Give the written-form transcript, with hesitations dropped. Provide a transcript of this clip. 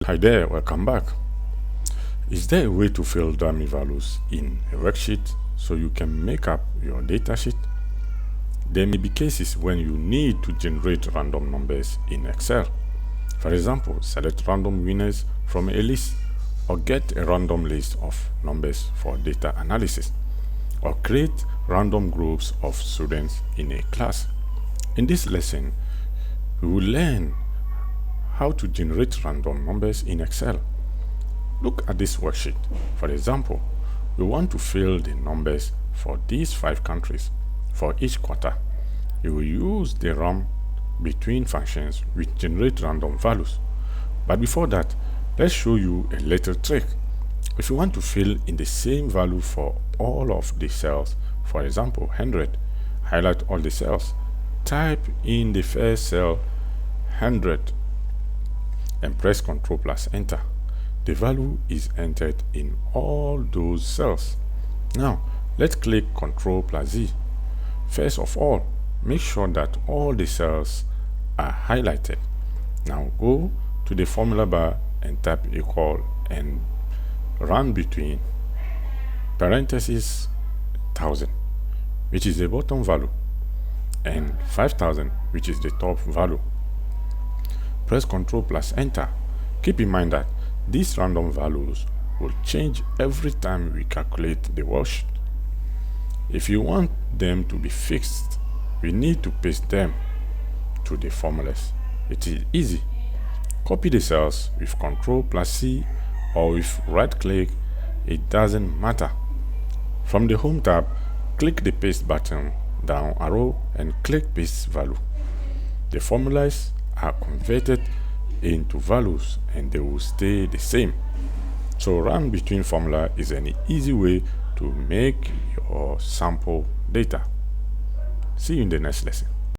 Hi there, welcome back. Is there a way to fill dummy values in a worksheet so you can make up your datasheet? There may be cases when you need to generate random numbers in Excel. For example, select random winners from a list, or get a random list of numbers for data analysis, or create random groups of students in a class. In this lesson, we will learn how to generate random numbers in Excel. Look at this worksheet. For example, we want to fill the numbers for these 5 countries for each quarter. You will use the run between functions which generate random values. But before that, let's show you a little trick. If you want to fill in the same value for all of the cells, for example 100, highlight all the cells, type in the first cell 100 and press Ctrl plus Enter. The value is entered in all those cells. Now let's click Ctrl plus Z. First of all, make sure that all the cells are highlighted. Now go to the formula bar and tap equal and run between parentheses 1000, which is the bottom value, and 5000, which is the top value. Press Ctrl plus Enter. Keep in mind that these random values will change every time we calculate the worksheet. If you want them to be fixed, we need to paste them to the formulas. It is easy. Copy the cells with Ctrl plus C or with right click, it doesn't matter. From the Home tab, click the Paste button, down arrow, and click Paste Value. The formulas are converted into values and they will stay the same. So run between formula is an easy way to make your sample data. See you in the next lesson.